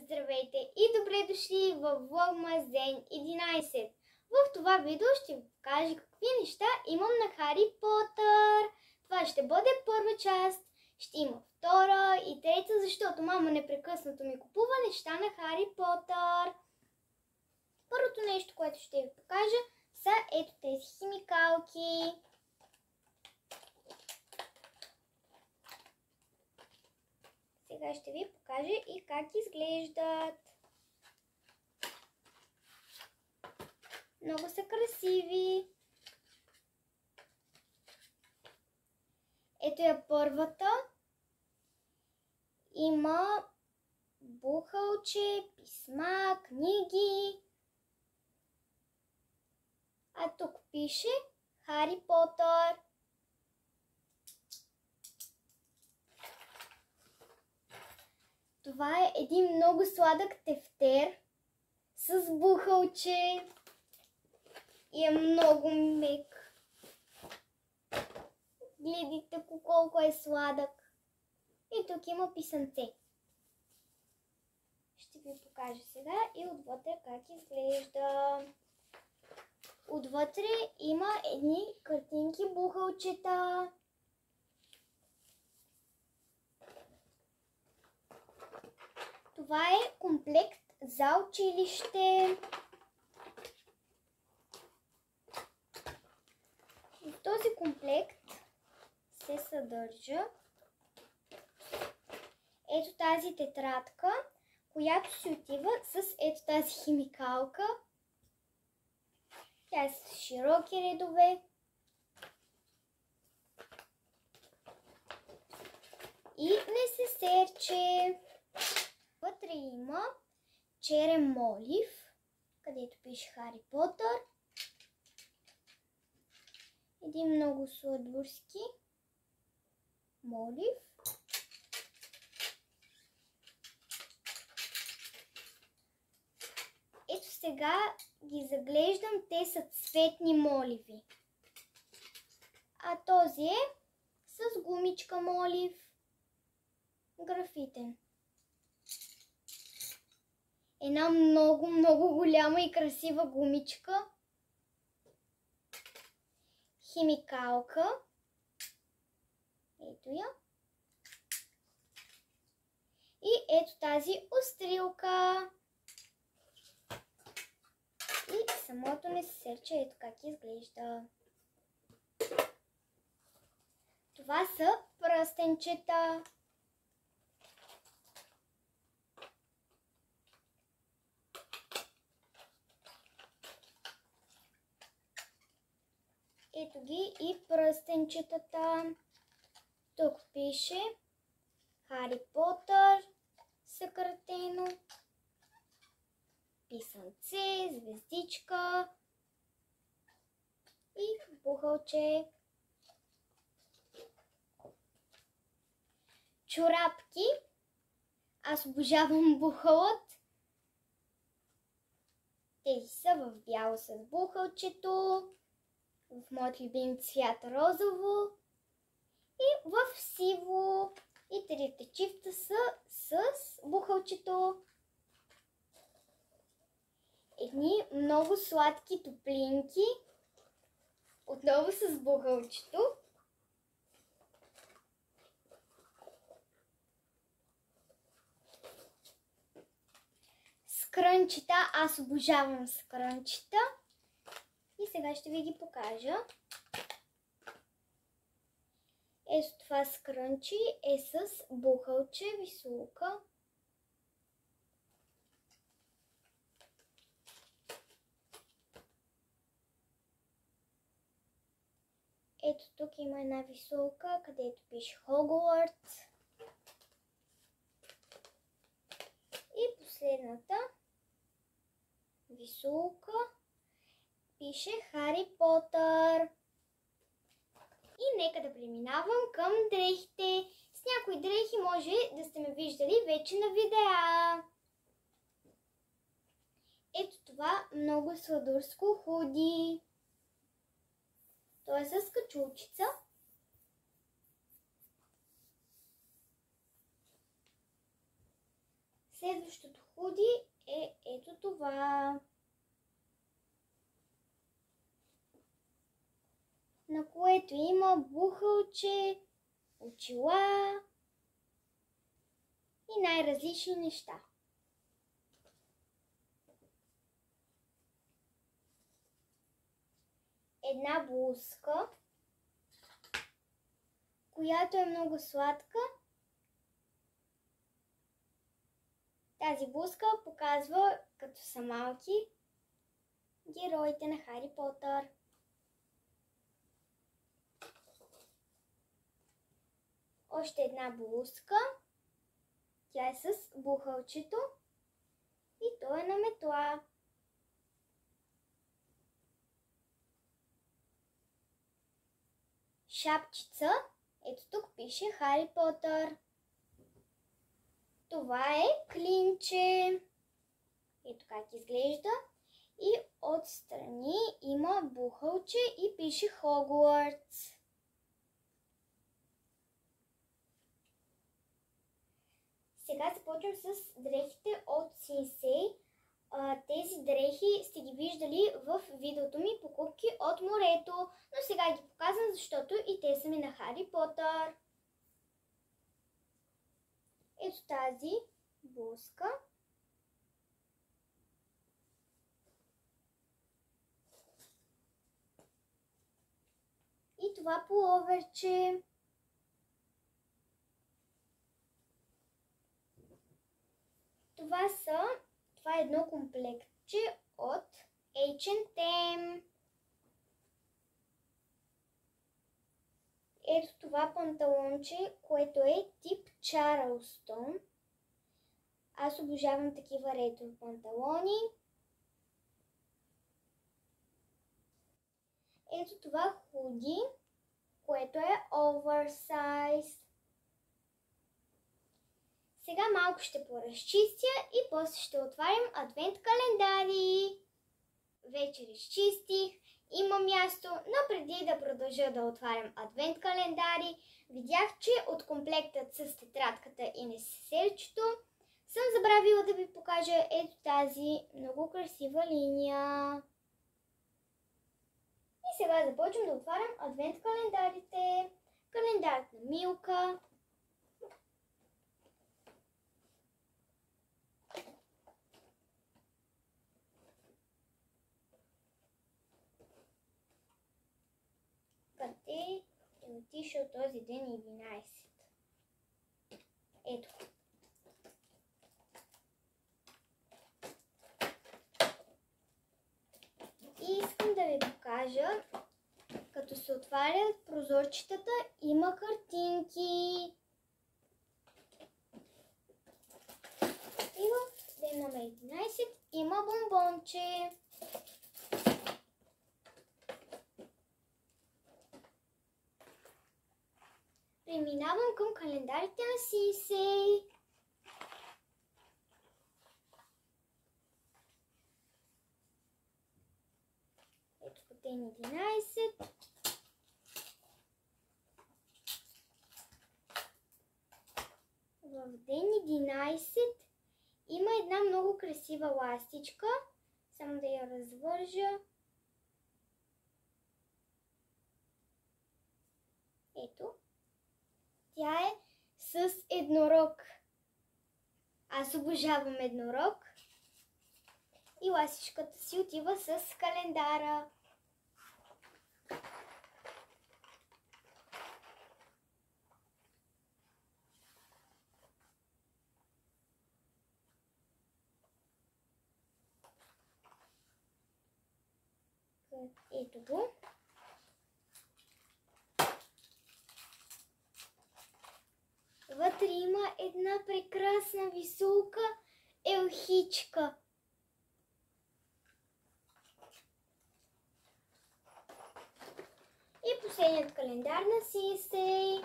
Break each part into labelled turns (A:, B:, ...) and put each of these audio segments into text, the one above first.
A: Здравейте и добре дошли в Влогмазен 11. В това видео ще ви покажа какви неща имам на Хари Потър. Това ще бъде първа част, ще има втора и трета, защото мама непрекъснато ми купува неща на Хари Потър. Първото нещо, което ще ви покажа, са ето тези химикалки. Сега ще ви покажа и как изглеждат. Много са красиви. Ето я първата. Има бухалче, писма, книги. А тук пише Хари Потър. Това е един много сладък тефтер с бухалче и е много мек. Гледайте колко е сладък. И тук има писънце. Ще ви покажа сега и отвътре как изглежда. Отвътре има едни картинки бухалчета. Това е комплект за училище. В този комплект се съдържа ето тази тетрадка, която си отива с ето тази химикалка. Тя е с широки редове. И не се серче. Вътре има черен молив, където пише Хари Потър. Един много сладурски молив. Ето сега ги заглеждам, те са цветни моливи. А този е с гумичка молив, графитен. Една много голяма и красива гумичка. Химикалка. Ето я. И ето тази острилка. И самото несесерче, ето как изглежда. Това са пръстенчета. Ето ги и пръстенчетата. Тук пише Хари Потър, съкратено, писънце, звездичка и бухалче. Чорапки. Аз обожавам бухалът. Тези са в бяло с бухалчето. В моят любим цвят розово и в сиво. И трите чифта са с бухалчето. Едни много сладки топлинки. Отново с бухалчето. Скрънчета. Аз обожавам скрънчета. И сега ще ви ги покажа. Ето това скрънчи е с бухалче, висулка. Ето тук има една висулка, където пише Хогвартс. И последната висулка пише Хари Потър. И нека да преминавам към дрехите. С някои дрехи може да сте ме виждали вече на видеа. Ето това много сладурско худи. То е с качулчица. Следващото худи е ето това, на което има бухалче, очила и най-различни неща. Една блузка, която е много сладка. Тази блузка показва, като са малки, героите на Хари Потър. Още една блузка. Тя е с бухалчето и то е на метла. Шапчица. Ето тук пише Хари Потър. Това е клинче. Ето как изглежда. И отстрани има бухалче и пише Хогвартс. Сега започвам с дрехите от Синсей. Тези дрехи сте ги виждали в видеото ми покупки от морето, но сега ги показвам, защото и те са ми на Хари Потър. Ето тази блузка. И това пуловерче. Това е едно комплектче от H&M. Ето това панталонче, което е тип Чарлстон. Аз обожавам такива ретро панталони. Ето това худи, което е оверсайз. Сега малко ще поразчистя и после ще отварям адвент календари. Вече разчистих, има място, но преди да продължа да отварям адвент календари, видях, че от комплектът с тетрадката и несесерчето съм забравила да ви покажа ето тази много красива линия. И сега започвам да отварям адвент календарите. Календарът на Милка. Къде е отишъл този ден 11? Ето. И искам да ви покажа, като се отварят прозорчетата, има картинки. И в ден номер 11 има бомбонче. Преминавам към календарите на Синсей. Ето по ден 11. В ден 11 има една много красива ластичка. Само да я развържа. Ето. Тя е с еднорог. Аз обожавам еднорог. И ластичката си отива с календара. Ето го. Вътре има една прекрасна висулка елхичка. И последният календар на Синсей.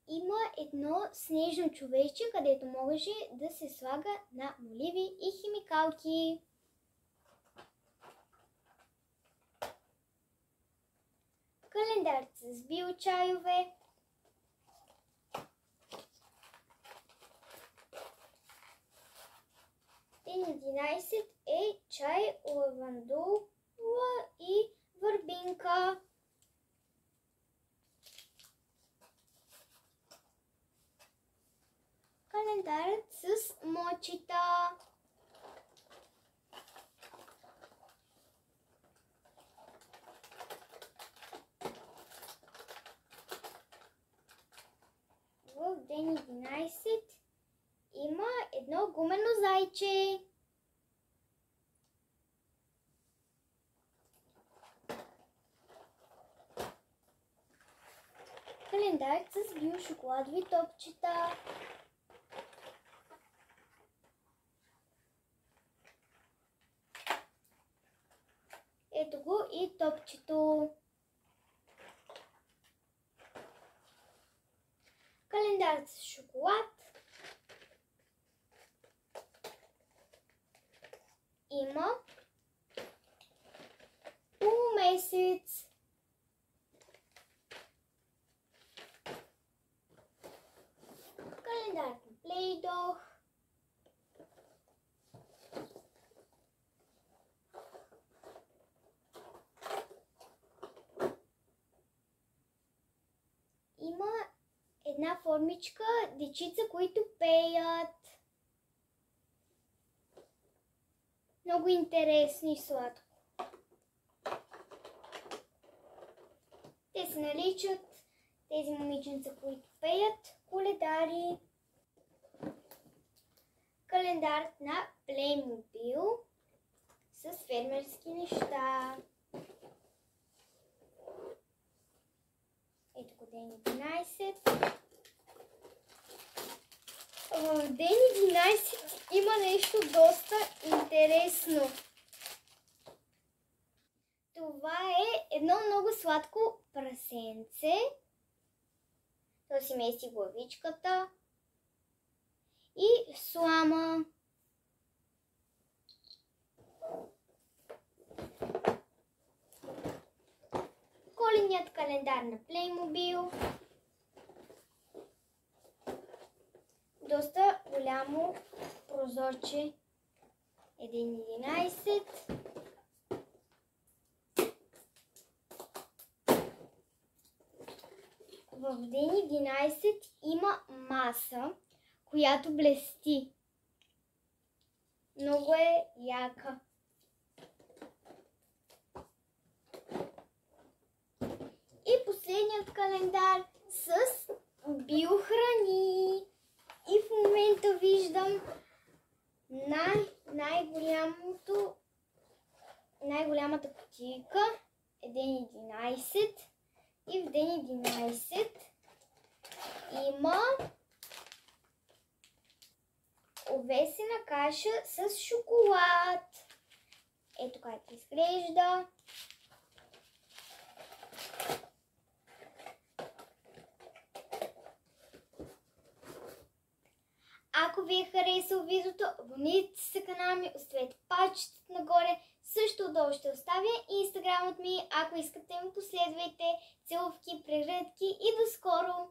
A: Има едно снежно човече, където може да се слага на моливи и химикалки. Календар с биочайове, ден 11 е чай, лавандула и върбинка. Календарът с мочита. В ден 11 има едно гумено зайче. Календар с биошоколадови топчета. Ето го и топчето. Календар с шоколад. Има полумесец. Календар на Плейдох. Има една формичка дечица, които пеят. Много интересно и сладко. Те се наричат, тези момиченца, които пеят, коледари. Календар на Playmobil с фермерски неща. Ето го ден 11. В ден 11 има нещо доста интересно. Това е едно много сладко прасенце. То си мести главичката и слама. Коледният календар на Playmobil. Доста голямо прозорче е ден 11. В ден 11 има маса, която блести. Много е яка. И последният календар с биохрани. И в момента виждам най-голямата кутийка е ден 11. И в ден 11 има овесена каша с шоколад. Ето как изглежда. Ако ви е харесало видеото, абонирайте се за канала ми, оставете палчетата нагоре. Също долу ще оставя инстаграмът ми, ако искате ме последвайте. Целувки, прегръдки и до скоро!